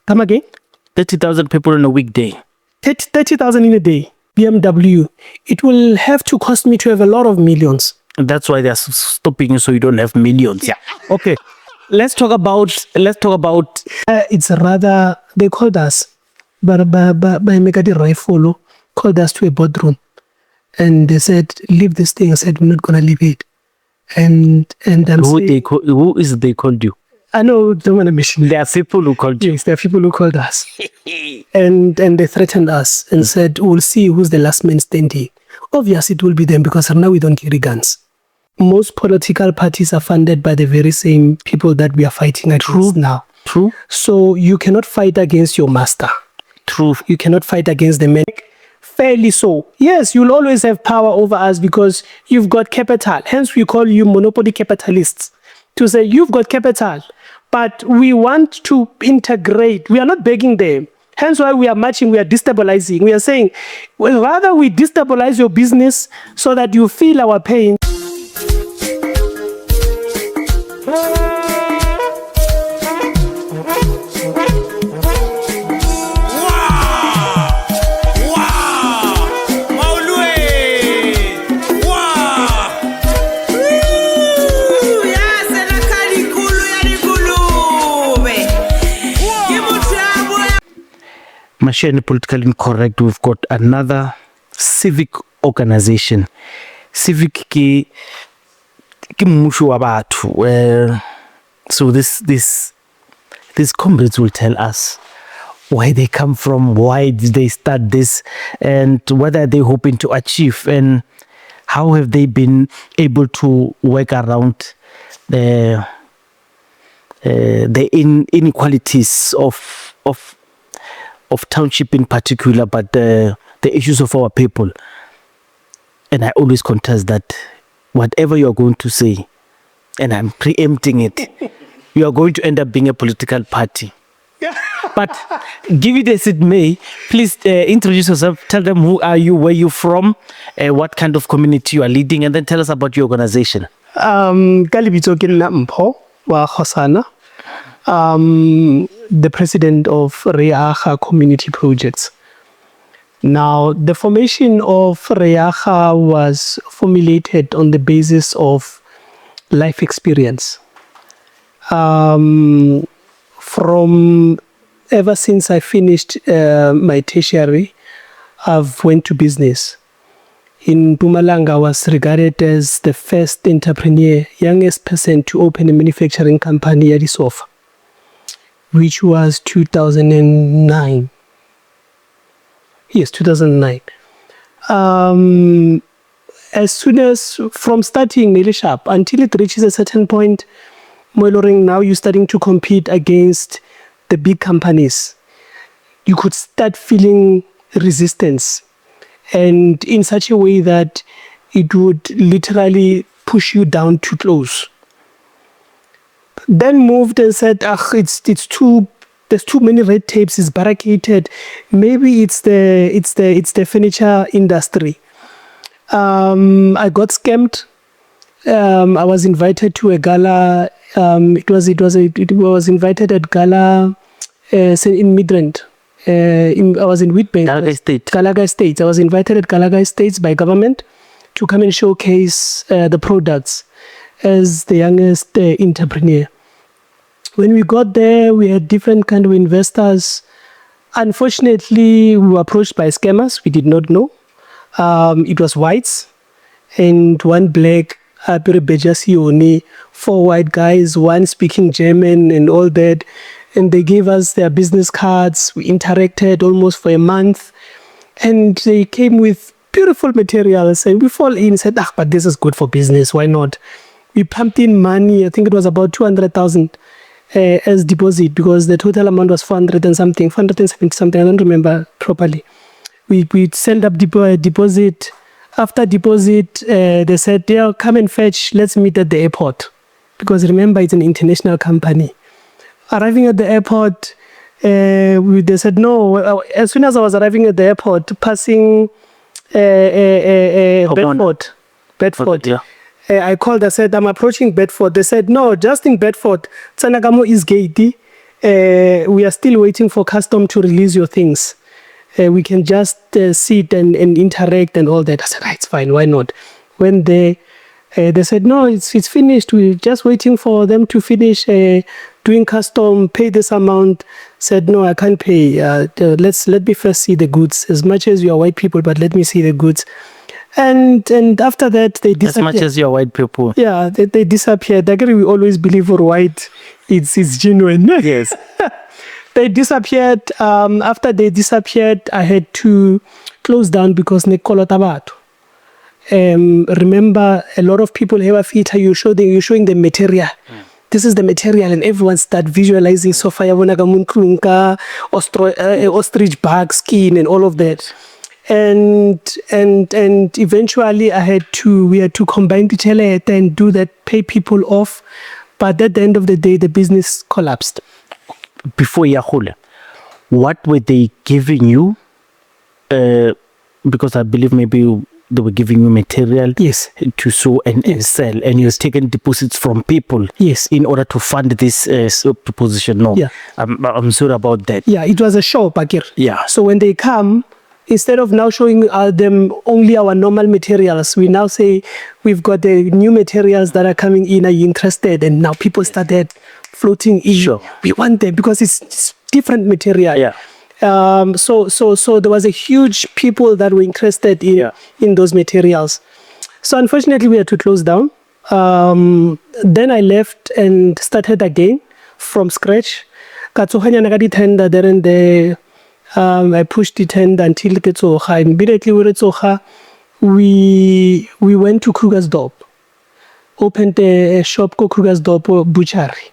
Come again? 30,000 people in a weekday. 30,000 in a day. BMW. It will have to cost me to have a lot of millions. And that's why they're stopping you so you don't have millions. Yeah. Okay. Let's talk about. It's rather, they called us, by Megadi Rifolo, called us to a boardroom. And they said, leave this thing. I said, we're not going to leave it. And who is they called you? I know, don't want to mention. There are people who called you. Yes, there are people who called us. and they threatened us and said, we'll see who's the last man standing. Obviously, it will be them because now we don't carry guns. Most political parties are funded by the very same people that we are fighting against now. True. So you cannot fight against your master. True. You cannot fight against the men. Fairly so. Yes, you'll always have power over us because you've got capital. Hence, we call you monopoly capitalists. To say you've got capital, but we want to integrate. We are not begging them. Hence why we are marching, we are destabilizing. We are saying, well, rather we destabilize your business so that you feel our pain. Mashiane Politically Incorrect, we've got another civic organization. Civic ki mmusho wa batho. So these comrades will tell us where they come from, why did they start this, and what are they hoping to achieve, and how have they been able to work around the inequalities of township in particular, but the issues of our people. And I always contest that whatever you're going to say, and I'm preempting it, you are going to end up being a political party. But give it as it may, please introduce yourself, tell them who are you, where you're from, what kind of community you are leading, and then tell us about your organization. Kalibito Kinna Mpho wa Khosana. The president of Riyaka Community Projects. Now, the formation of Riyaka was formulated on the basis of life experience. From ever since I finished my tertiary, I've went to business. In Mpumalanga, I was regarded as the first entrepreneur, youngest person to open a manufacturing company at the sofa, which was 2009. Yes, 2009. As soon as from starting really sharp until it reaches a certain point, now you're starting to compete against the big companies. You could start feeling resistance, and in such a way that it would literally push you down too close. Then moved and said, there's too many red tapes, it's barricaded. Maybe it's the furniture industry. I got scammed. I was invited to a gala. I was invited at gala in Midrand. I was in Witbank. Galaga Estates. I was invited at Galaga Estates by government to come and showcase the products as the youngest entrepreneur. When we got there, we had different kind of investors. Unfortunately, we were approached by scammers. We did not know. It was whites and one black, 4 white guys, one speaking German and all that. And they gave us their business cards. We interacted almost for a month. And they came with beautiful materials. And we fall in and said, but this is good for business. Why not? We pumped in money. I think it was about 200,000 as deposit, because the total amount was 470 something. I don't remember properly. We sent up deposit. After deposit, they said, yeah, come and fetch. Let's meet at the airport. Because remember, it's an international company. Arriving at the airport, they said no. As soon as I was arriving at the airport, passing Bedford. Yeah. I called, I said, I'm approaching Bedford. They said, no, just in Bedford. Tsanagamo is gate. we are still waiting for custom to release your things. We can just sit and interact and all that. I said, it's fine, why not? When they said, no, it's finished. We're just waiting for them to finish doing custom, pay this amount. Said, no, I can't pay. Let me first see the goods. As much as you are white people, but let me see the goods. And after that, they disappeared. As much as you're white people. Yeah, they disappeared. Actually, we always believe for white, it's genuine. Yes. They disappeared. After they disappeared, I had to close down because Nekolotabato. Remember, a lot of people have a theater, you're showing the material. This is the material, and everyone start visualizing Sofia Vonagamunkunka, ostrich bag skin, and all of that. And eventually we had to combine the chelete and do that, pay people off. But at the end of the day, the business collapsed. Before Yahula, what were they giving you? Because I believe maybe they were giving you material, yes, to sew and sell, and you're taking deposits from people, yes, in order to fund this proposition. No, yeah, I'm sorry about that. Yeah, it was a show, Bakir. Yeah. So when they come, instead of now showing them only our normal materials, we now say we've got the new materials that are coming in. Are you interested? And now people started floating in. Sure. We want them because it's different material. Yeah. So there was a huge people that were interested in those materials. So unfortunately, we had to close down. Then I left and started again from scratch. Tender there and there. I pushed the tent until Ketsoha. Immediately we went to Krugersdorp, opened a shop called Krugersdorp Butchery.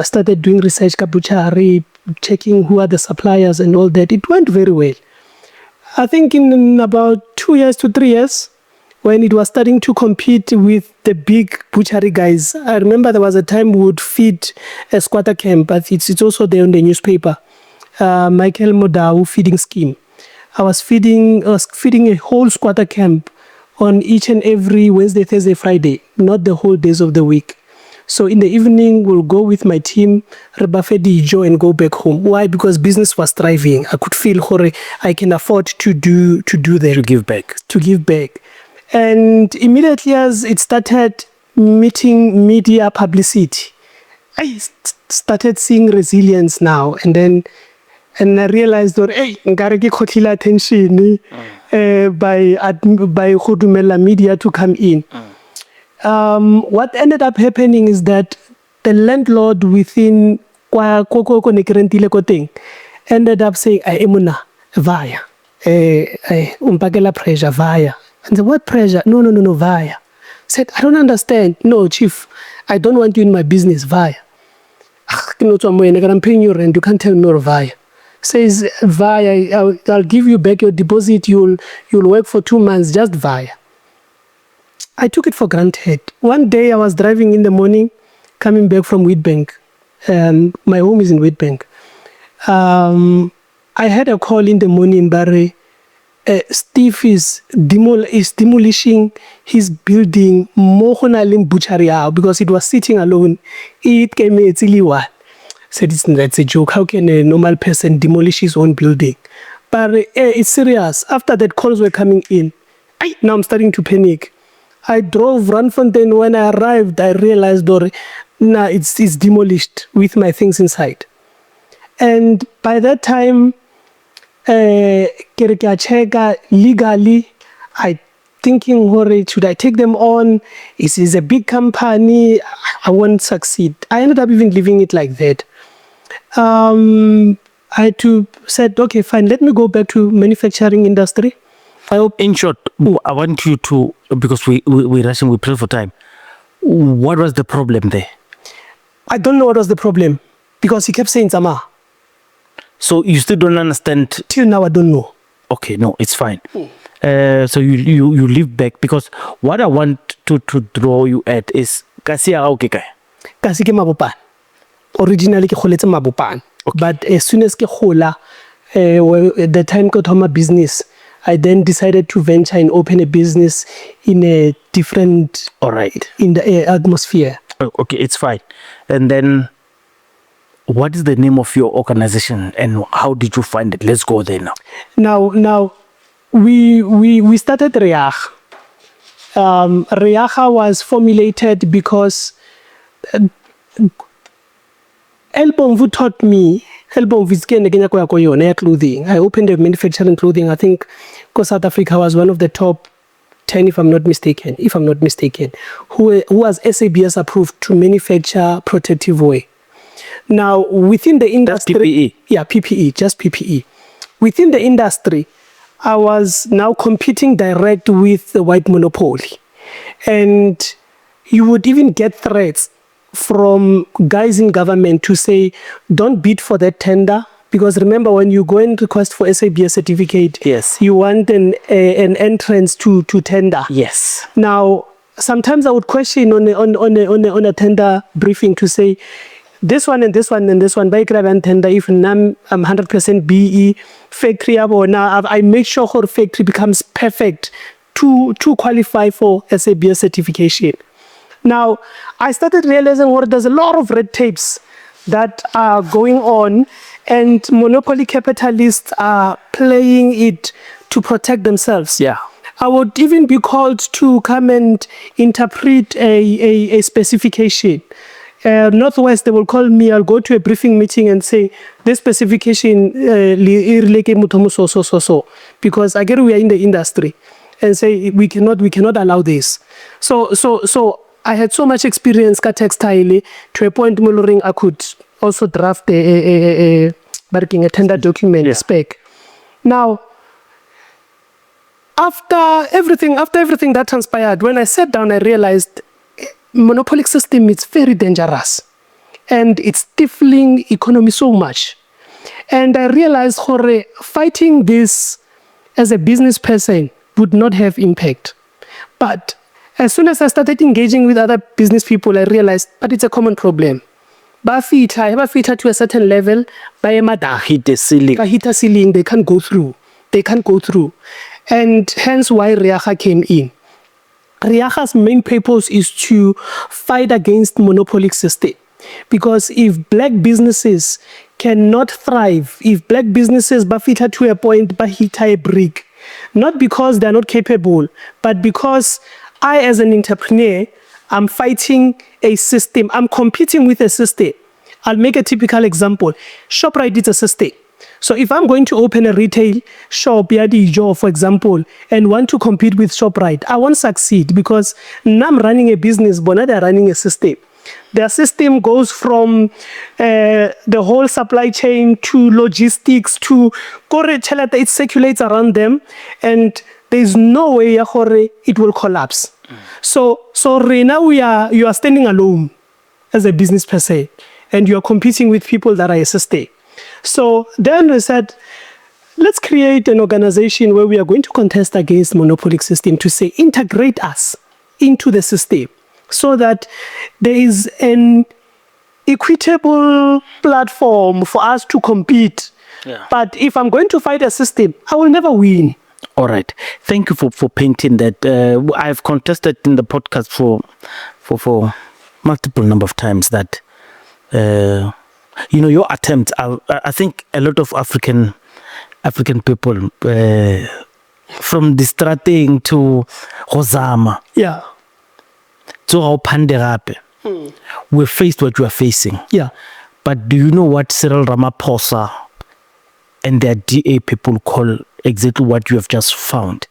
Started doing research ka butchery, checking who are the suppliers and all that. It went very well. I think in about 2 years to 3 years, when it was starting to compete with the big butchery guys, I remember there was a time we would feed a squatter camp, but it's also there on the newspaper. Michael Modau feeding scheme. I was feeding a whole squatter camp on each and every Wednesday, Thursday, Friday, not the whole days of the week. So in the evening, we'll go with my team, Rebafedi Joe, and go back home. Why? Because business was thriving. I could feel I can afford to do that. To give back. And immediately as it started meeting media publicity, I started seeing resilience now. And I realized that, hey, nkare ke khotile attention by khudumela media to come in. What ended up happening is that the landlord within ended up saying, "Emuna vaya, umpakela pressure vaya." And said, "What pressure? No, vaya." Said, "I don't understand." "No, chief, I don't want you in my business, vaya." "I'm paying you rent. You can't tell me vaya." Says, "Vaya, I'll give you back your deposit. You'll work for 2 months, just vaya." I took it for granted. One day I was driving in the morning, coming back from Wheatbank. My home is in Wheatbank. I had a call in the morning, Barry. Steve is demolishing his building, Mohonalim Butchery, because it was sitting alone. It came a said that's a joke. How can a normal person demolish his own building? But it's serious. After that, calls were coming in. Now I'm starting to panic. I drove Randfontein. When I arrived, I realized it's demolished with my things inside. And by that time, legally, I thinking, should I take them on? It is a big company. I won't succeed. I ended up even leaving it like that. I had to said, okay, fine, let me go back to manufacturing industry. In short, I want you to, because we're rushing, we play for time. What was the problem there? I don't know what was the problem, because he kept saying Zama. So you still don't understand? Till now, I don't know. Okay, no, it's fine. So you leave back, because what I want to draw you at is Kasi ke Mabopan. Originally ke kholetse Mabopan. But as soon as ke khola, the time got home business, I then decided to venture and open a business in a different, all right, in the atmosphere. Okay, it's fine. And then What is the name of your organization and how did you find it? Let's go there now. Now, we started Riyaka. Riyaka was formulated because Elbomvu taught me. Elbomvu is clothing. I opened a manufacturing clothing. I think because South Africa was one of the top 10, if I'm not mistaken, who was SABS approved to manufacture protective wear. Now, within the industry... That's PPE? Yeah, PPE, just PPE. Within the industry, I was now competing direct with the white monopoly. And you would even get threats from guys in government to say, don't bid for that tender. Because remember, when you go and request for SABS certificate, yes, you want an entrance to tender. Yes. Now, sometimes I would question on a tender briefing to say, this one and this one and this one, by grab tender, if I'm 100% BE, factory, now I make sure her factory becomes perfect to qualify for SABS certification. Now, I started realizing there's a lot of red tapes that are going on, and monopoly capitalists are playing it to protect themselves. Yeah. I would even be called to come and interpret a specification. Northwest, they will call me, I'll go to a briefing meeting and say, this specification, because I get we are in the industry, and say, we cannot allow this. So I had so much experience ka textile to a point I could also draft a tender document spec. Now, after everything that transpired, when I sat down, I realized monopolic system is very dangerous and it's stifling economy so much. And I realized fighting this as a business person would not have impact. But as soon as I started engaging with other business people, I realized, but it's a common problem. Bafita to a certain level, hit the ceiling. They can't go through. And hence why Riyaka came in. Riyaka's main purpose is to fight against monopoly system. Because if black businesses cannot thrive, if black businesses bafita to a point bahita a brick, not because they're not capable, but because I, as an entrepreneur, I'm fighting a system. I'm competing with a system. I'll make a typical example. ShopRite is a system. So if I'm going to open a retail shop, for example, and want to compete with ShopRite, I won't succeed because now I'm running a business, but now they're running a system. Their system goes from the whole supply chain to logistics to it circulates around them, and there's no way it will collapse. So right now you are standing alone as a business per se, and you are competing with people that are a system. So then we said, let's create an organization where we are going to contest against monopoly system to say integrate us into the system so that there is an equitable platform for us to compete. Yeah. But if I'm going to fight a system, I will never win. All right. Thank you for painting that. I've contested in the podcast for multiple number of times that your attempt. I think a lot of African people from the starting to Rosama. Yeah. To our Panderape. We're faced what you are facing. Yeah. But do you know what Cyril Ramaphosa and their DA people call exactly what you have just found?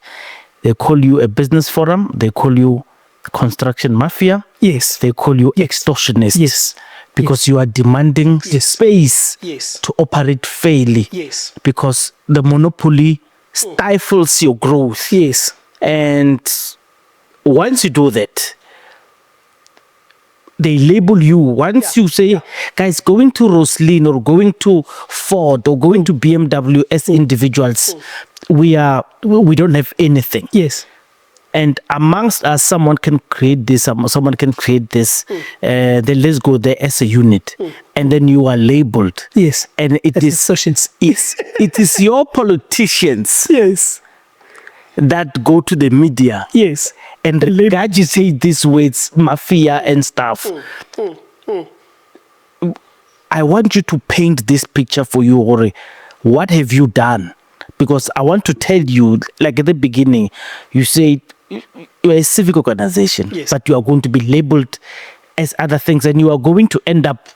They call you a business forum. They call you construction mafia. Yes. They call you extortionists. Yes. Because you are demanding space to operate fairly. Yes. Because the monopoly stifles your growth. Yes. And once you do that, they label you. Once you say, guys, going to Rosslyn or going to Ford or going to BMW as individuals, we don't have anything. Yes. And amongst us, someone can create this, someone can create this. Then let's go there as a unit. And then you are labeled. Yes. And it is your politicians. Yes. That go to the media. Yes. And you say these words, mafia and stuff. I want you to paint this picture for you, Ore. What have you done? Because I want to tell you, like at the beginning, you said you're a civic organization, Yes. but you are going to be labeled as other things, and you are going to end up,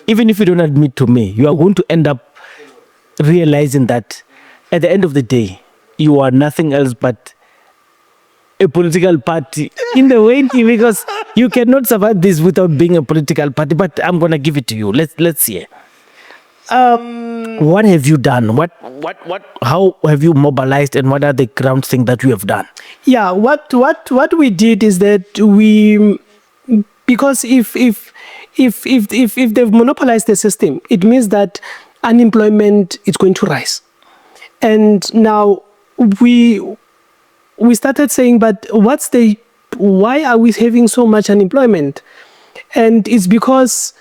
even if you don't admit to me, you are going to end up realizing that at the end of the day, you are nothing else but a political party in the way, because you cannot survive this without being a political party. But I'm gonna give it to you. Let's see. What have you done? How have you mobilized, and what are the ground things that you have done? Yeah, what we did is that we, because if they've monopolized the system, it means that unemployment is going to rise. And now we started saying, but why are we having so much unemployment? And it's because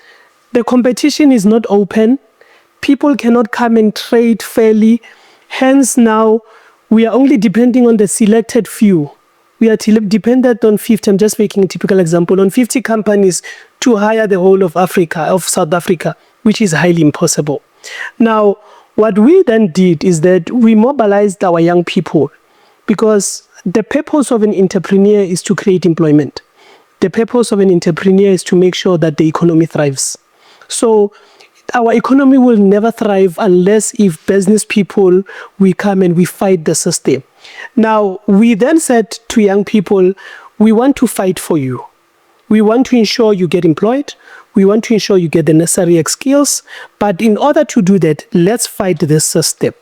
the competition is not open. People cannot come and trade fairly. Hence now we are only depending on the selected few. We are dependent on 50, I'm just making a typical example, on 50 companies to hire the whole of Africa, of South Africa, which is highly impossible. Now, what we then did is that we mobilized our young people, because the purpose of an entrepreneur is to create employment. The purpose of an entrepreneur is to make sure that the economy thrives. So our economy will never thrive unless if business people, we come and we fight the system. Now, we then said to young people, we want to fight for you. We want to ensure you get employed. We want to ensure you get the necessary skills. But in order to do that, let's fight this system.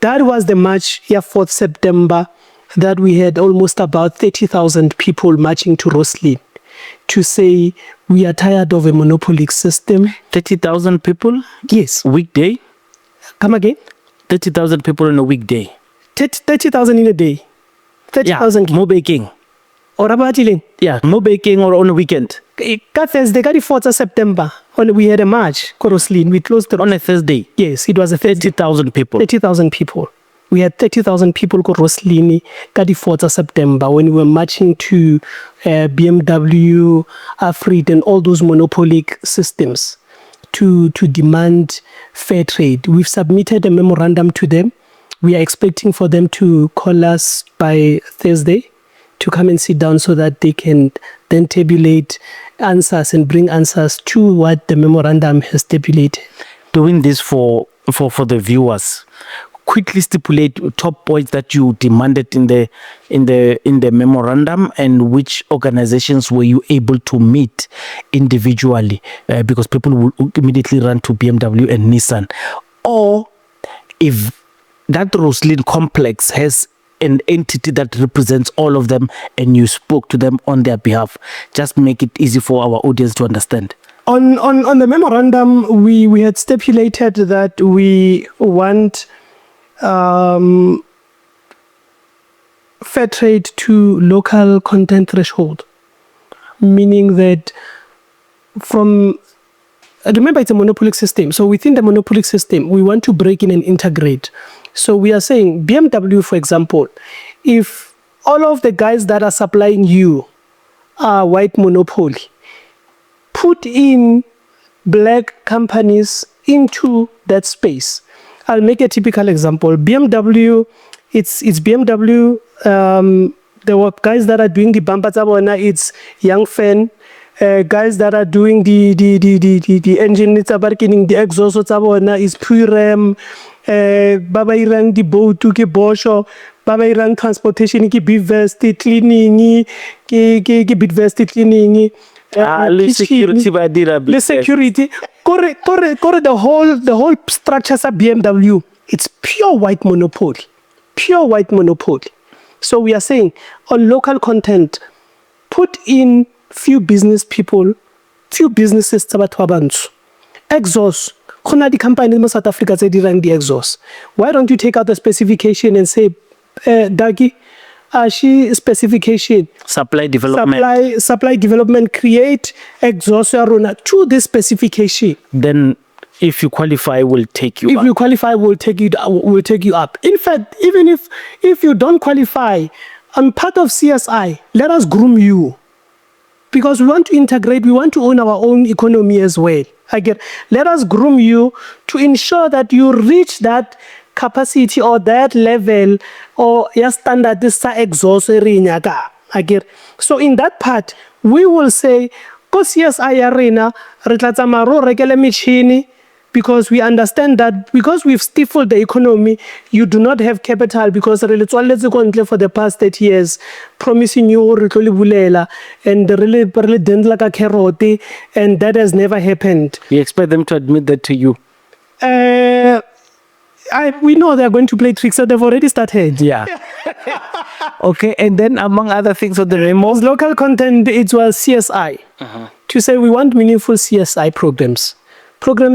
That was the march, 4th September, that we had almost about 30,000 people marching to Rosslyn to say we are tired of a monopoly system. 30,000 people? Yes. Weekday? Come again? 30,000 people in a weekday. 30,000 in a day. 30,000. Yeah, more baking. Or about Yeah, more baking or on a weekend. Thursday, 4th of September, when we had a march, Rosslyn, we closed the... On a Thursday? Yes, it was a 30,000 people. 30,000 people. We had 30,000 people go Rosslyn, 4th of September, when we were marching to BMW, Afrit, and all those monopolic systems to demand fair trade. We've submitted a memorandum to them. We are expecting for them to call us by Thursday to come and sit down so that they can then tabulate answers and bring answers to what the memorandum has stipulated. Doing this for the viewers, quickly stipulate top points that you demanded in the memorandum, and which organizations were you able to meet individually, because people will immediately run to BMW and Nissan. Or if that Rosslyn complex has an entity that represents all of them and you spoke to them on their behalf, just make it easy for our audience to understand. On the memorandum, we had stipulated that we want fair trade to local content threshold, meaning that remember, it's a monopolic system. So within the monopolic system, we want to break in and integrate. So we are saying BMW, for example, if all of the guys that are supplying you are white monopoly, put in black companies into that space. I'll make a typical example. BMW, it's BMW. The guys that are doing the bumper tabona, it's Young Fan. Guys that are doing the engine, it's barking the exhaust tabona is Purem. Baba irang the boat to ke Bosho. Baba irang transportation ki Bivest cleaning ki Bitvest cleaning. The security. Correct. The whole structures of BMW, it's pure white monopoly. Pure white monopoly. So we are saying on local content, put in few business people, few businesses tabatwabantu. Exhaust. The company in South Africa say they run the exhaust. Why don't you take out the specification and say, Dagi, she specification supply development, create exhaust to this specification. Then if you qualify, we'll take you up. If you qualify, we'll take you up. In fact, even if you don't qualify, I'm part of CSI, let us groom you. Because we want to integrate, we want to own our own economy as well. Let us groom you to ensure that you reach that capacity or that level or your standard is sa exhaust so in that part we will say ko CSI ya rena re tla tsamaya ro rekele metšhini because we understand that because we've stifled the economy, you do not have capital because really for the past 30 years, promising you bulela and really didn't like a carrot, and that has never happened. You expect them to admit that to you? We know they're going to play tricks, so they've already started. Yeah. Okay, and then among other things on the remote local content, it was CSI to say we want meaningful CSI programs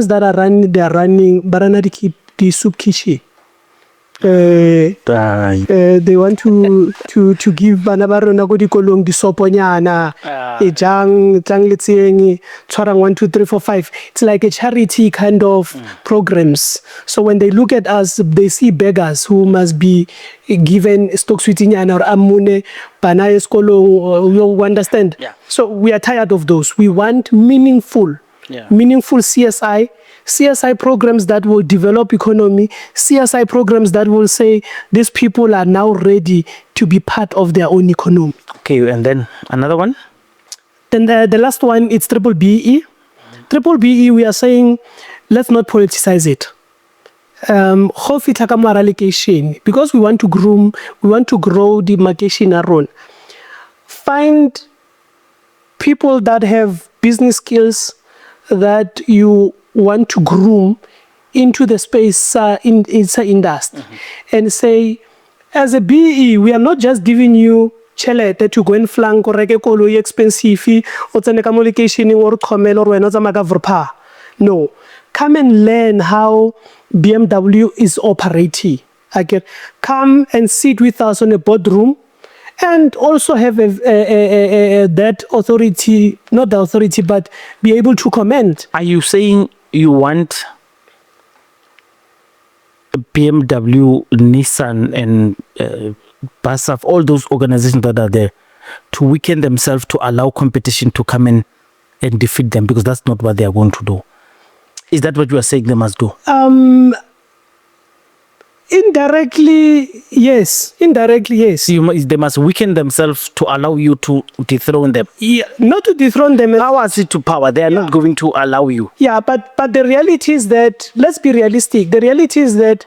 that are running, barana the soup kitchen. They want to give bana ba rona go dikolong di soponyana jang letseng tshwarang 1 2 3 4 5. It's like a charity kind of programs. So when they look at us, they see beggars who must be given stock sweetinyana or amune bana eskolong. You understand? Yeah. So we are tired of those. We want meaningful CSI programs that will develop economy, CSI programs that will say these people are now ready to be part of their own economy. Okay, and then another one? Then the last one, it's triple BE. Triple BE, we are saying, let's not politicize it. Because we want to groom, we want to grow the marketing around. Find people that have business skills that you want to groom into the space in industry and say, as a BE, we are not just giving you chelete to go and flank or reke koloi expensive or tsene ka location or comel or wena tsamaya vrpa. No, come and learn how BMW is operating. Come and sit with us on a boardroom. And also have that authority, not the authority, but be able to comment. Are you saying you want BMW, Nissan, and BASF, all those organizations that are there, to weaken themselves to allow competition to come in and defeat them? Because that's not what they are going to do. Is that what you are saying they must do? Indirectly, yes. They must weaken themselves to allow you to dethrone them. Yeah, not to dethrone them. Power is to power. They are not going to allow you. Yeah, but the reality is that, let's be realistic. The reality is that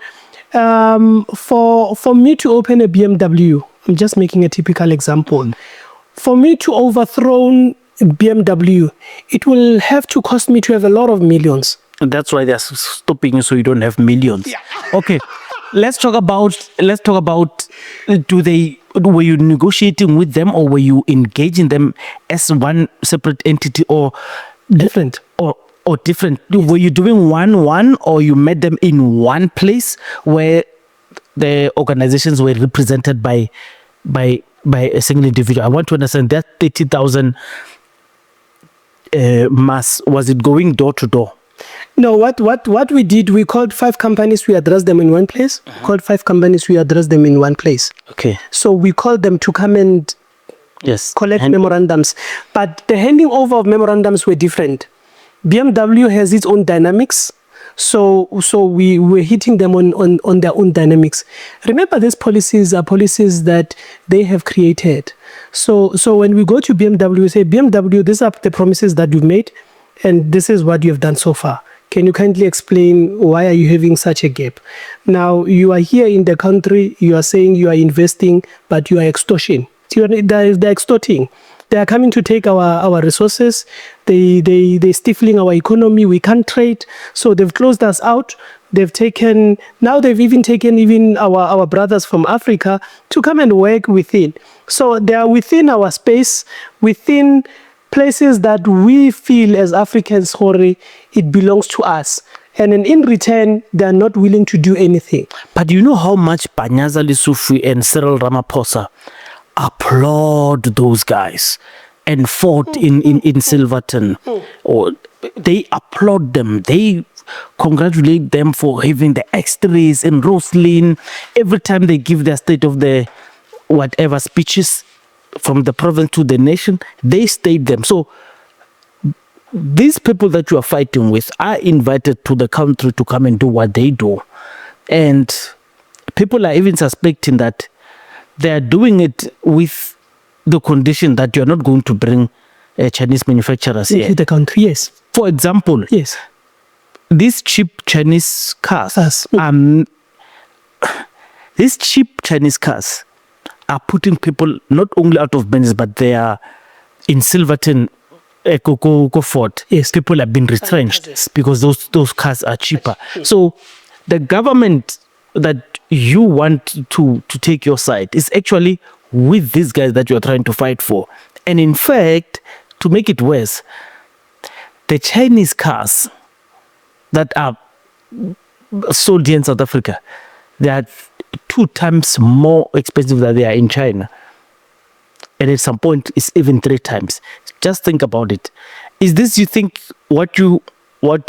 for me to open a BMW, I'm just making a typical example. For me to overthrow BMW, it will have to cost me to have a lot of millions. And that's why they're stopping you so you don't have millions. Yeah. Okay. Let's talk about were you negotiating with them or were you engaging them as one separate entity or different? Or different? Yes. Were you doing one or you met them in one place where the organizations were represented by a single individual? I want to understand that 30,000 mass, was it going door to door? No, what we did, we called 5 companies, we addressed them in one place. Called 5 companies, we addressed them in one place. Okay. So we called them to come and collect memorandums. But the handing over of memorandums were different. BMW has its own dynamics. So we were hitting them on their own dynamics. Remember, these policies are policies that they have created. So when we go to BMW, we say, BMW, these are the promises that you've made, and this is what you have done so far. Can you kindly explain why are you having such a gap? Now, you are here in the country, you are saying you are investing, but you are extorting. They're extorting. They are coming to take our resources. They're stifling our economy. We can't trade. So they've closed us out. They've even taken our brothers from Africa to come and work within. So they are within our space, within places that we feel as Africans, it belongs to us. And in return, they are not willing to do anything. But do you know how much Panyaza Lesufi and Cyril Ramaphosa applaud those guys and fought in Silverton? Or they applaud them. They congratulate them for having the X-rays in Rosslyn. Every time they give their state of the whatever speeches from the province to the nation, they state them. So these people that you are fighting with are invited to the country to come and do what they do. And people are even suspecting that they are doing it with the condition that you're not going to bring Chinese manufacturers here. Into the country, yes. For example, Yes. these cheap Chinese cars, these cheap Chinese cars are putting people not only out of business, but they are in Silverton, Fort. Yes. People have been retrenched because those cars are cheaper. So the government that you want to take your side is actually with these guys that you are trying to fight for. And in fact, to make it worse, the Chinese cars that are sold here in South Africa, they are 2 times more expensive than they are in China. And at some point, it's even 3 times. Just think about it. Is this, you think, what you want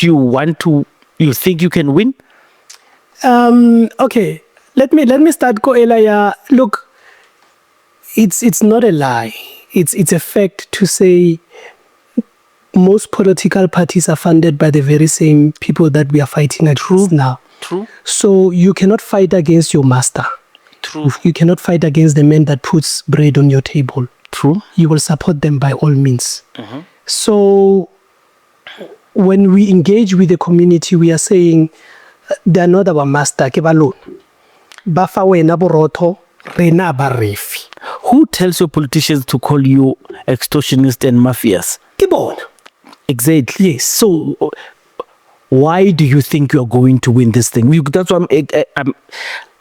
to, you think you can win? Okay. Let me start ko Elaya. Look, it's not a lie. It's a fact to say most political parties are funded by the very same people that we are fighting against now. True. So you cannot fight against your master. True. You cannot fight against the man that puts bread on your table. True. You will support them by all means. So when we engage with the community, we are saying they are not our master. Ke balone. Ba fa wena borotho, rena ba refi. Who tells your politicians to call you extortionists and mafias? Ke bona. Exactly. Yes. So why do you think you are going to win this thing? That's why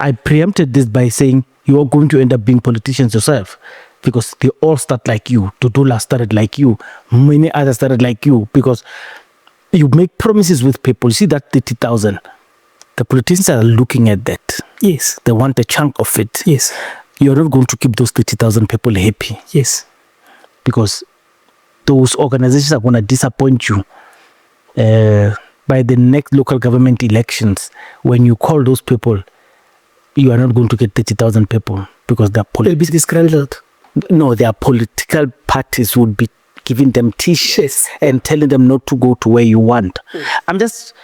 I preempted this by saying you are going to end up being politicians yourself, because they all start like you. Dudula started like you. Many others started like you, because you make promises with people. You see that 30,000. The politicians are looking at that. Yes. They want a chunk of it. Yes. You're not going to keep those 30,000 people happy, Yes. because those organizations are going to disappoint you by the next local government elections. When you call those people, you are not going to get 30,000 people, because they're They'll be disgruntled. no, their political parties would be giving them t-shirts and telling them not to go to where you want. I'm just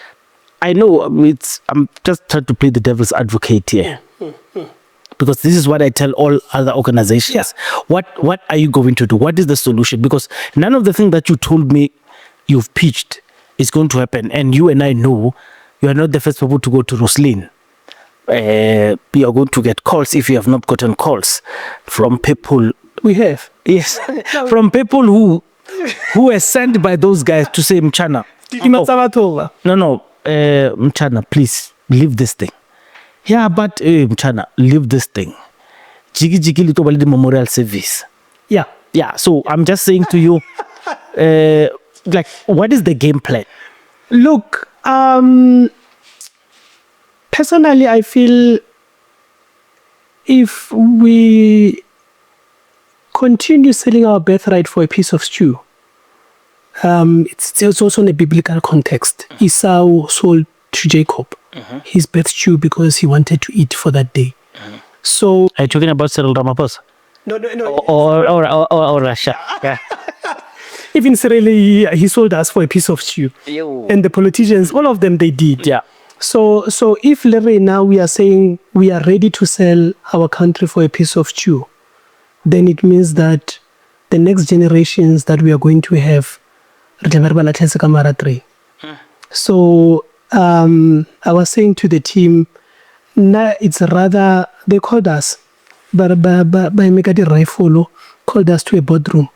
trying to play the devil's advocate here. Because this is what I tell all other organizations. Yeah. What are you going to do? What is the solution? Because none of the things that you told me you've pitched is going to happen. And you and I know you are not the first people to go to Rosslyn. You are going to get calls, if you have not gotten calls, from people. We have. Yes. From people who were sent by those guys to say, Mchana. No, Mchana, please leave this thing. Yeah, but Mchana, leave this thing. Jigi jigi lito bali memorial service. Yeah. Yeah, so I'm just saying to you, like, what is the game plan? Look, personally, I feel if we continue selling our birthright for a piece of stew, it's also in a biblical context. Esau sold to Jacob his birth stew because he wanted to eat for that day. So, Are you talking about Cyril Ramaphosa? no. Or Russia? Yeah. Even Cyril, he sold us for a piece of stew. And the politicians, all of them, they did. Yeah. So if Larry, now we are saying we are ready to sell our country for a piece of stew, then it means that the next generations that we are going to have, so I was saying to the team, it's rather, they called us, but by Megadi Raifolo called us to a boardroom,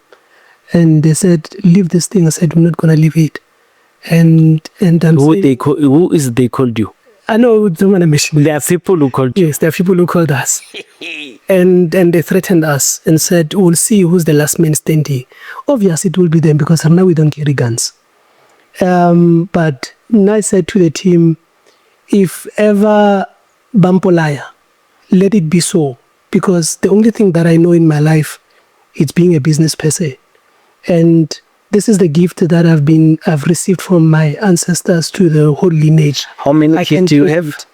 and they said, leave this thing. I said, I'm not going to leave it. And I'm Who is they called you? I know, don't want to mention. There are people who called you. Yes, there are people who called us. and they threatened us and said, we'll see who's the last man standing. Obviously, it will be them, because now we don't carry guns. But I said to the team, if ever Bampolaya, let it be so. Because the only thing that I know in my life is being a business person. And this is the gift that I've received from my ancestors to the whole lineage. How many kids do you have?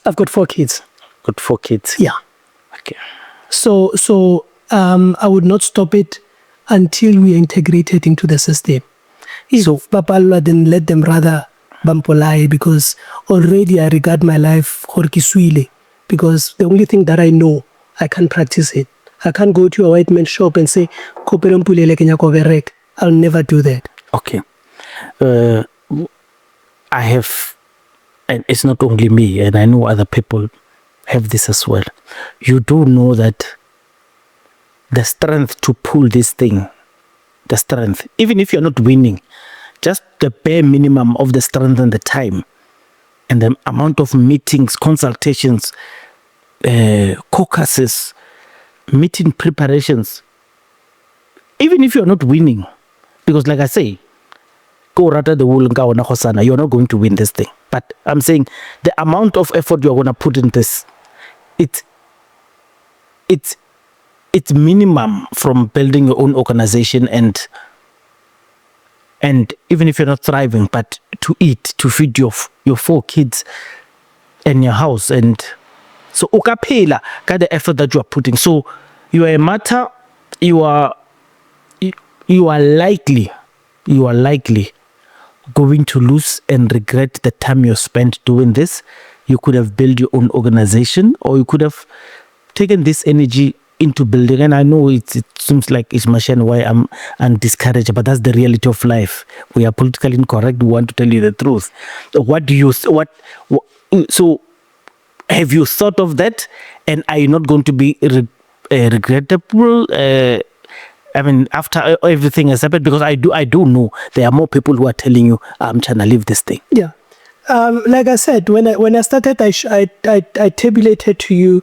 I've got 4 kids. Got 4 kids. Yeah. Okay. So I would not stop it until we are integrated into the system. If Papalwa, then let them rather bampolai, because already I regard my life horkiswile, because the only thing that I know, I can't practice it. I can't go to a white man's shop and say, I'll never do that. Okay. I have, and it's not only me, and I know other people have this as well. You do know that the strength to pull this thing, the strength, even if you're not winning, just the bare minimum of the strength and the time and the amount of meetings, consultations, caucuses, meeting preparations, even if you're not winning, because like I say, go rather the wool, you're not going to win this thing. But I'm saying the amount of effort you're going to put in this, it's minimum from building your own organization and even if you're not thriving, but to eat, to feed your 4 kids and your house. And so ukapela got the effort that you are putting. So you are a matter, you are likely going to lose and regret the time you spent doing this. You could have built your own organization, or you could have taken this energy into building. And I know it seems like it's Mashiane why I'm discouraged, but that's the reality of life. We are politically incorrect. We want to tell you the truth. So have you thought of that? And are you not going to be regrettable? I mean, after everything has happened, because I do know there are more people who are telling you, I'm trying to leave this thing. Yeah. Like I said, when I started, I tabulated to you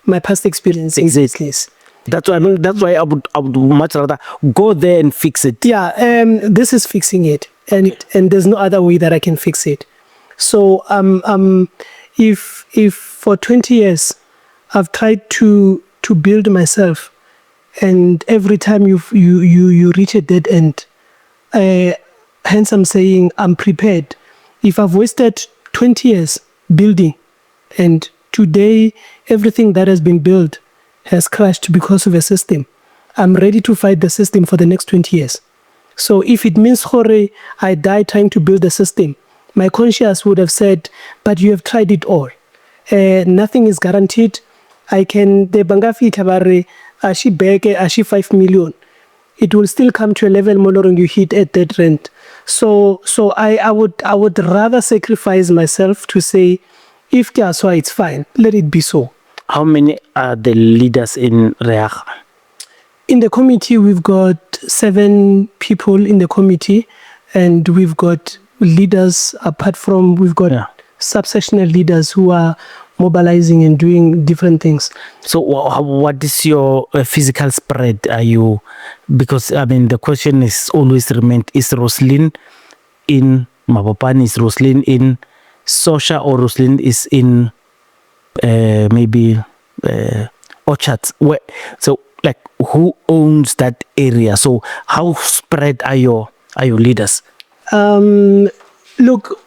my past experience in this case. That's why I would much rather go there and fix it. Yeah, this is fixing it, and there's no other way that I can fix it. So if for 20 years I've tried to build myself, and every time you reach a dead end, hence I'm saying I'm prepared. If I've wasted 20 years building, and today everything that has been built has crashed because of a system, I'm ready to fight the system for the next 20 years. So if it means I die trying to build a system, my conscience would have said, but you have tried it all. Nothing is guaranteed. The Bangafi Tabare, Ashi Beke, Ashi 5 million. It will still come to a level more you hit at that rent. So I would rather sacrifice myself to say, if Kiaswa, it's fine, let it be so. How many are the leaders in Riyaka? In the committee, we've got 7 people in the committee, and we've got leaders apart from, we've got subsectional leaders who are mobilizing and doing different things. So what is your physical spread? Are you, because I mean the question is always remained, is Rosslyn in Mabopane, is Rosslyn in Sosha, or Rosslyn is in maybe Orchards? So like who owns that area? So how spread are your leaders? Look,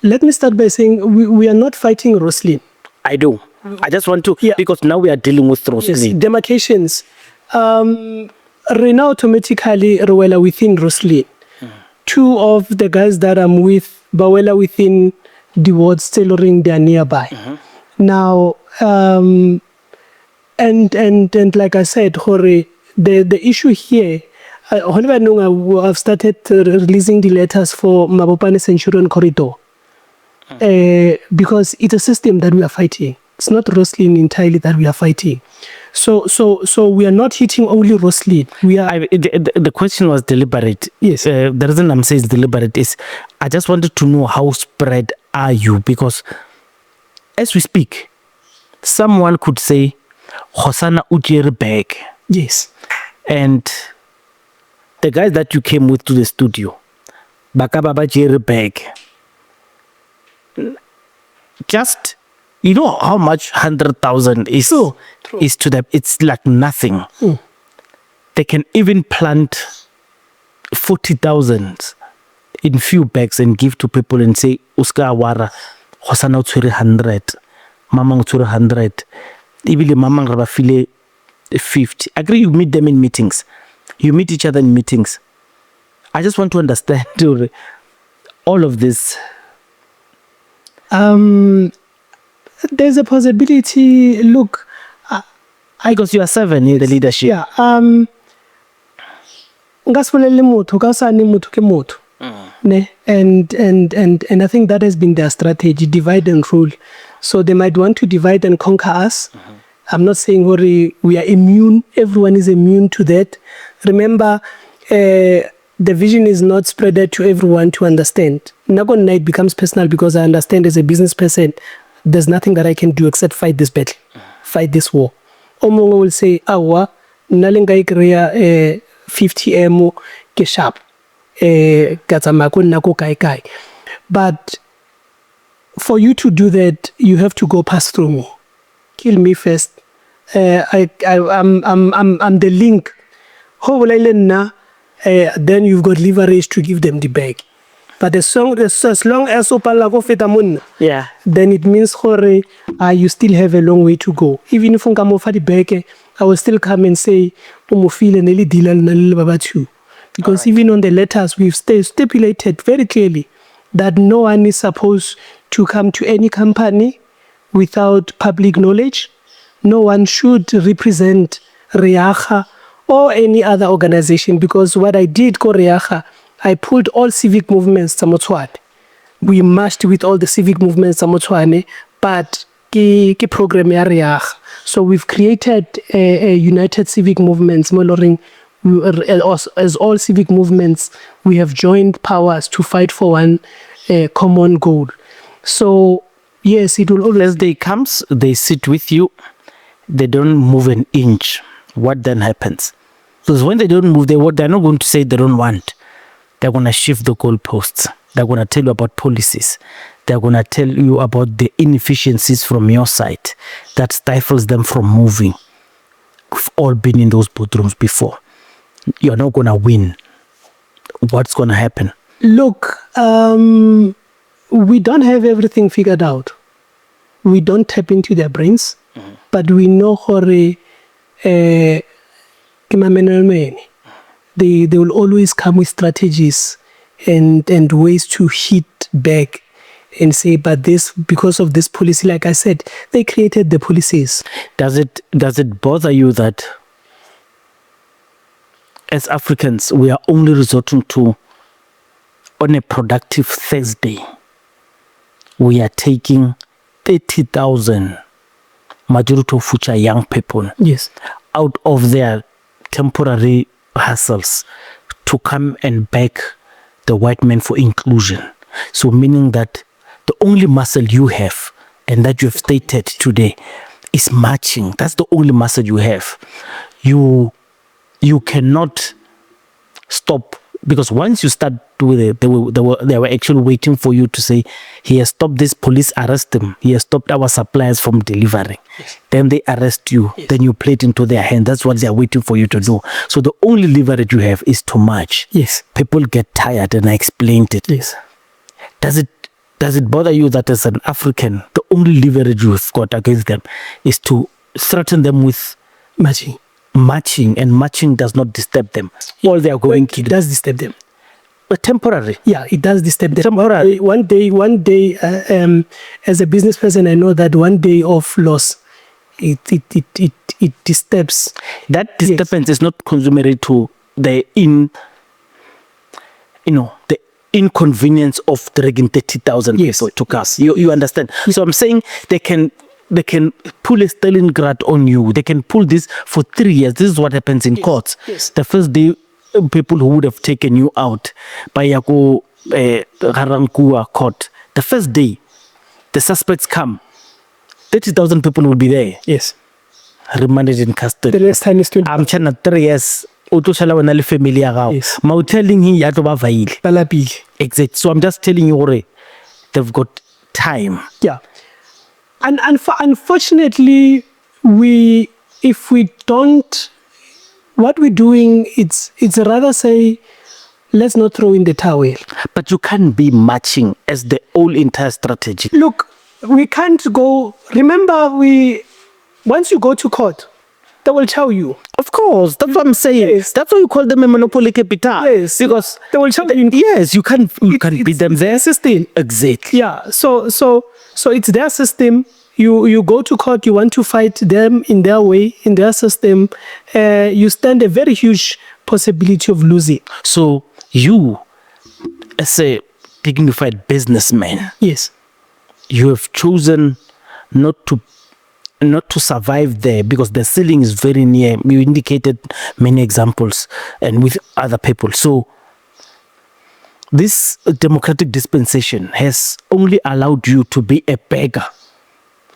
let me start by saying we are not fighting Rosslyn. I do. I just want to, because now we are dealing with Rosslyn. Yes, demarcations. Right now, automatically, Rowella within Rosslyn. 2 of the guys that I'm with, Bawela within the wards tailoring, they are nearby. Now, and like I said, the issue here, I've started releasing the letters for Mabopane Centurion Corridor. Because it's a system that we are fighting. It's not Rosslyn entirely that we are fighting. So we are not hitting only Rosslyn. We are. The question was deliberate. Yes. The reason I'm saying it's deliberate is I just wanted to know how spread are you, because as we speak, someone could say, Hosana Ujiri bag. Yes. And the guys that you came with to the studio, Bakababa Jerry bag. Just, you know how much 100,000 is is to them. It's like nothing. They can even plant 40,000 in few bags and give to people and say, Uska Awara, Hosana Utsuri 100, Mamang Utsuri 100, Ibili Mamang Rabafile 50. Agree, you meet them in meetings. You meet each other in meetings. I just want to understand all of this. There's a possibility. Look, Because you are 7 in the leadership. yeah. Ngasipolele motho ka sa ne motho ke motho. Ne? And I think that has been their strategy, divide and rule. So they might want to divide and conquer us. I'm not saying we are immune. Everyone is immune to that. Remember, the vision is not spread to everyone to understand. Now it becomes personal because I understand as a business person, there's nothing that I can do except fight this battle, fight this war. Omongo will say, awa, nalenga ikrea 50 emo ke sharp. But for you to do that, you have to go past through me. Kill me first. I'm the link. Then you've got leverage to give them the bag. But as long as Opala Yeah. then it means you still have a long way to go. Even if you come the bag, I will still come and say, because right. Even on the letters, we've stipulated very clearly that no one is supposed to come to any company without public knowledge. No one should represent Riyaka or any other organization, because what I did for Riyaka, I pulled all civic movements to Tshwane. We marched with all the civic movements to Tshwane, but ke program ya Riyaka. So we've created a united civic movements, as all civic movements, we have joined powers to fight for one common goal. So yes, it will always. As day comes, they sit with you, they don't move an inch. What then happens? Because when they don't move, they're not going to say they don't want. They're going to shift the goalposts. They're going to tell you about policies. They're going to tell you about the inefficiencies from your side that stifles them from moving. We've all been in those boardrooms before. You're not going to win. What's going to happen? Look, we don't have everything figured out. We don't tap into their brains, but we know they will always come with strategies and ways to hit back and say, but this, because of this policy, like I said, they created the policies. Does it bother you that as Africans, we are only resorting to, on a productive Thursday, we are taking 30,000 majority of which are young people, yes, out of their temporary hustles to come and back the white man for inclusion. So meaning that the only muscle you have, and that you have stated today, is marching. That's the only muscle you have. You cannot stop, because once you start doing it, they were actually waiting for you to say, he has stopped this, police arrest him, he has stopped our suppliers from delivering. Yes. Then they arrest you, yes. Then you play it into their hand. That's what they are waiting for you to do. So the only leverage you have is to march. Yes. People get tired, and I explained it. Yes. Does it bother you that as an African, the only leverage you've got against them is to threaten them with marching, and marching does not disturb them? All they are going to it does disturb them. But temporary. Yeah, it does disturb them. Temporary. One day, as a business person, I know that one day of loss, it disturbs. That disturbance is not consummary to the the inconvenience of dragging 30,000 people to cast. You understand? So I'm saying they can pull a Stalingrad on you. They can pull this for 3 years. This is what happens in courts. Yes. The first day, people who would have taken you out by Yako Harankua court, the first day, the suspects come. 30,000 people will be there. Yes. Remanded in custody. The next time is 20. I'm trying 3 years. Yes. I'm telling him exactly. So I'm just telling you, they've got time. Yeah. And unfortunately, if we don't, what we're doing, it's rather say, let's not throw in the towel. But you can't be matching as the whole entire strategy. Look, we can't go. Remember, once you go to court, They will tell you. Of course, that's what I'm saying. Yes. That's why you call them a monopoly capital. Yes. Because They will tell you. yes, you can beat them there. System. Exactly. Yeah. So it's their system. You go to court. You want to fight them in their way, in their system. You stand a very huge possibility of losing. So you, as a dignified businessman, Yes. you have chosen not to survive there because the ceiling is very near. You indicated many examples and with other people. So this democratic dispensation has only allowed you to be a beggar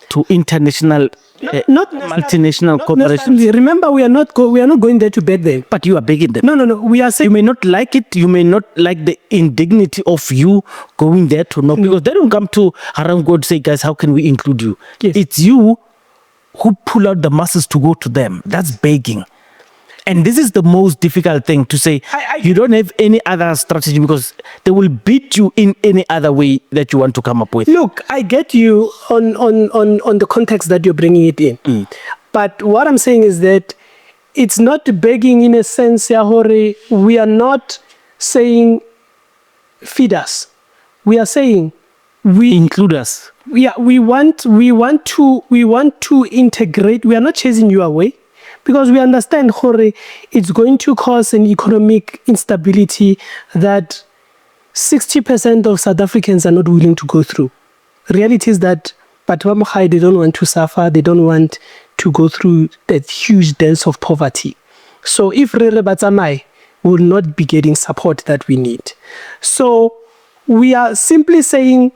to international multinational corporations. Remember, we are not going there to beg them. But you are begging them. No. We are saying You may not like it. You may not like the indignity of you going there to know, because they don't come to Haram God say, guys, how can we include you? Yes. It's you who pull out the masses to go to them. That's begging. And this is the most difficult thing to say. You don't have any other strategy because they will beat you in any other way that you want to come up with. Look, I get you on the context that you're bringing it in. But what I'm saying is that it's not begging in a sense, Yahore. We are not saying feed us. We are saying Include us. we want to integrate. We are not chasing you away, because we understand, Hore, it's going to cause an economic instability that 60% of South Africans are not willing to go through. Reality is that they don't want to suffer. They don't want to go through that huge depths of poverty. So if Rere Batsamai will not be getting support that we need. So we are simply saying,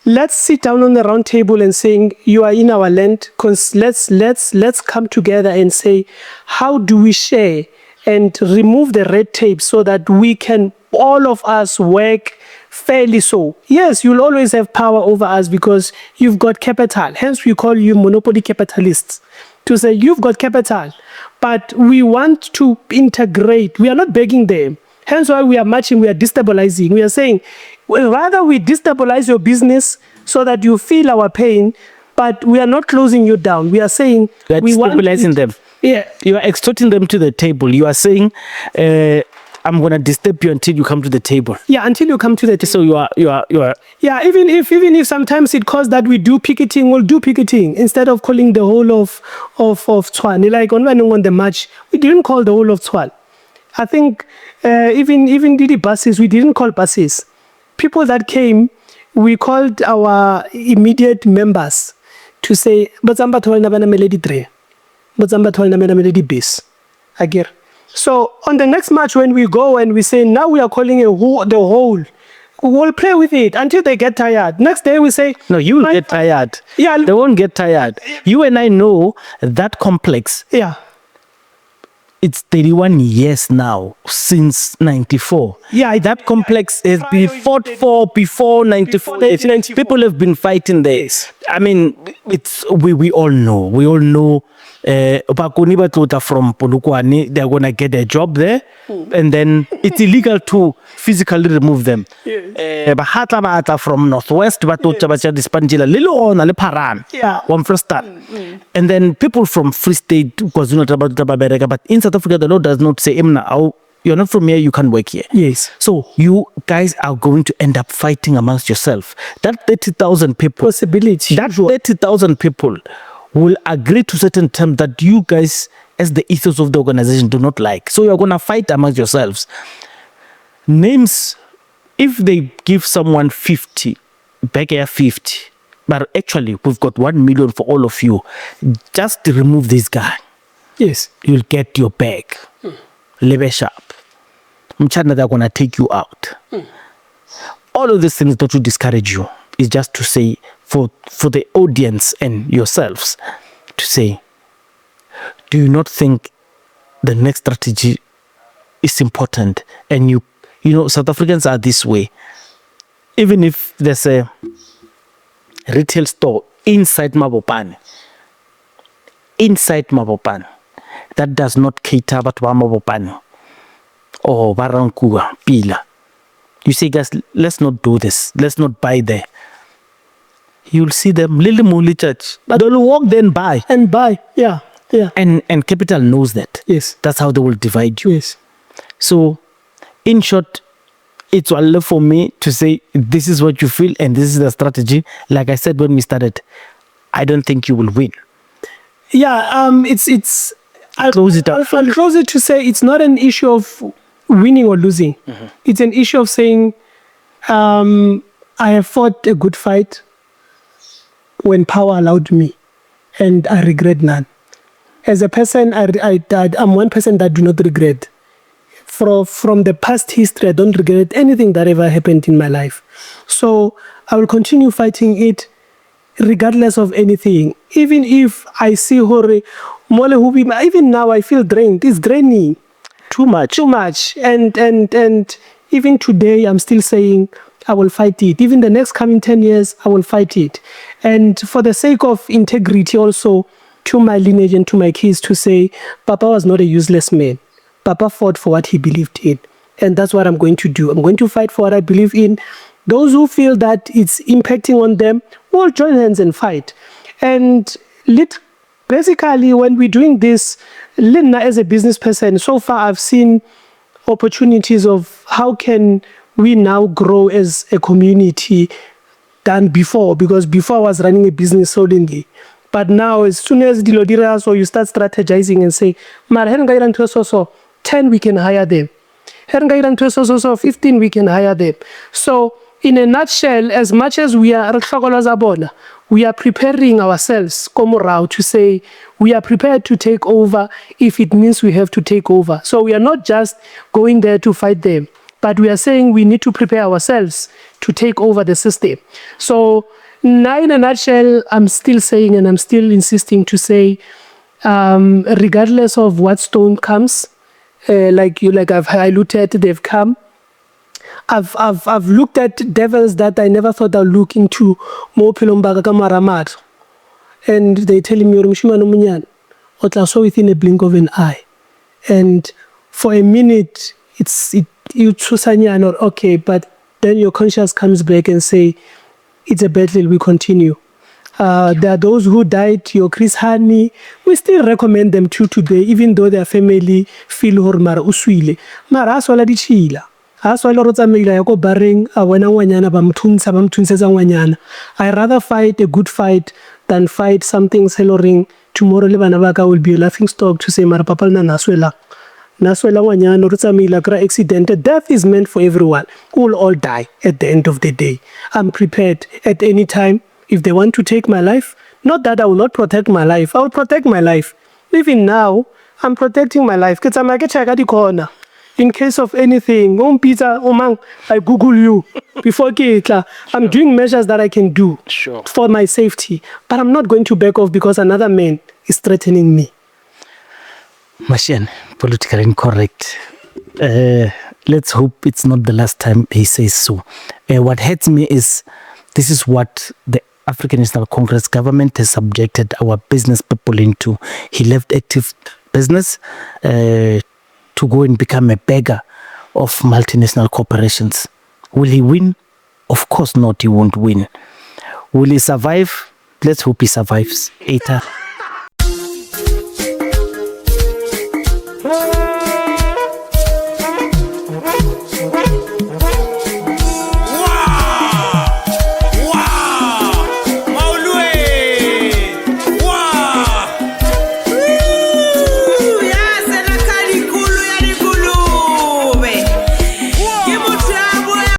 let's sit down on the round table and saying, you are in our land. Let's come together and say, how do we share and remove the red tape so that we can, all of us, work fairly so. Yes, you'll always have power over us because you've got capital. Hence, we call you monopoly capitalists. To say, you've got capital, but we want to integrate. We are not begging them. Hence why we are marching, we are destabilizing. We are saying, well, rather we destabilize your business so that you feel our pain, but we are not closing you down. We are saying we are destabilizing them. Yeah. You are extorting them to the table. You are saying, I'm going to disturb you until you come to the table. Yeah, until you come to the table. So you are. Yeah, even if sometimes it caused that we do picketing, we'll do picketing instead of calling the whole of Tshwane. Like on the march, we didn't call the whole of Tshwane. I think even the buses, we didn't call buses. People that came, we called our immediate members to say, "Batsamba thwalna bana meledi tre, batsamba thwalna bana meledi base." Again. So on the next match, when we go and we say, now we are calling the whole, we'll play with it until they get tired. Next day we say, no, you will get tired. Yeah, they won't get tired. You and I know that complex. Yeah. It's 31 years now since 94. Yeah, that complex has been fought for before 94. People have been fighting there. I mean, it's we all know. We all know. Bakuni Batota from Polokwane, they're gonna get a job there, and then it's illegal to physically remove them. Bahata Bata from Northwest, Batota Bacha Dispanjila, Lilo on Ale Paran, one first start. And then people from Free State, KwaZulu-Natal, but in South Africa, the law does not say, you're not from here, you can't work here. Yes. So you guys are going to end up fighting amongst yourself. That 30,000 people, possibility. That 30,000 people will agree to certain terms that you guys, as the ethos of the organization, do not like. So you're going to fight amongst yourselves. Names, if they give someone 50, back here 50, but actually we've got 1 million for all of you, just to remove this guy. Yes. You'll get your bag. Level sharp. Mchana, they're going to take you out. All of these things don't to discourage you. It's just to say, for the audience and yourselves, to say, do you not think the next strategy is important? And you know, South Africans are this way. Even if there's a retail store inside Mabopane, that does not cater but Mabopane or Barankuga, Pila. You say, guys, let's not do this. Let's not buy there. You'll see them, Lily Muli Church. But they'll walk then buy. And buy, yeah. Yeah. And capital knows that. Yes. That's how they will divide you. Yes. So, in short, it's all for me to say this is what you feel and this is the strategy. Like I said when we started, I don't think you will win. Yeah. It's. I'll Close it up. I'll close it to say it's not an issue of winning or losing. It's an issue of saying, I have fought a good fight when power allowed me, and I regret none. As a person, I'm one person that do not regret. From the past history, I don't regret anything that ever happened in my life. So I will continue fighting it regardless of anything. Even if I see Hore, even now I feel drained. It's draining. Too much. And even today, I'm still saying I will fight it. Even the next coming 10 years, I will fight it. And for the sake of integrity also, to my lineage and to my kids, to say, Papa was not a useless man. Papa fought for what he believed in. And that's what I'm going to do. I'm going to fight for what I believe in. Those who feel that it's impacting on them will join hands and fight. And basically, when we're doing this, Lina, as a business person, so far I've seen opportunities of how can we now grow as a community than before, because before I was running a business solely. But now, as soon as the Lodira, so you start strategizing and say, so 10 we can hire them. 15 we can hire them. So in a nutshell, as much as we are preparing ourselves to say we are prepared to take over if it means we have to take over. So we are not just going there to fight them, but we are saying we need to prepare ourselves to take over the system. So now in a nutshell, I'm still saying and I'm still insisting to say, regardless of what storm comes, like I've highlighted, they've come. I've looked at devils that I never thought I'd look into. And they telling me, so within a blink of an eye. And for a minute, you choose not okay, but then your conscience comes back and say, it's a battle, we continue. There are those who died, your Chris Hani, we still recommend them to today, even though their family feel hormar uswile. Mara aswala di chila. Aswala rotsa meila yako bareng awena wanyana bamtunsa wanyana. I rather fight a good fight than fight something celoring. Tomorrow lebanabaka will be a laughing stock to say mara papal na naswela. Naswela wanyana rotsa meila kra accident. Death is meant for everyone. We'll all die at the end of the day. I'm prepared at any time. If they want to take my life, not that I will not protect my life, I will protect my life. Even now, I'm protecting my life. In case of anything, I Google you before I'm doing measures that I can do for my safety. But I'm not going to back off because another man is threatening me. Mashiane, politically incorrect. Let's hope it's not the last time he says so. What hurts me is this is what the African National Congress government has subjected our business people into. He left active business to go and become a beggar of multinational corporations. Will he win? Of course not, he won't win. Will he survive? Let's hope he survives. Eta.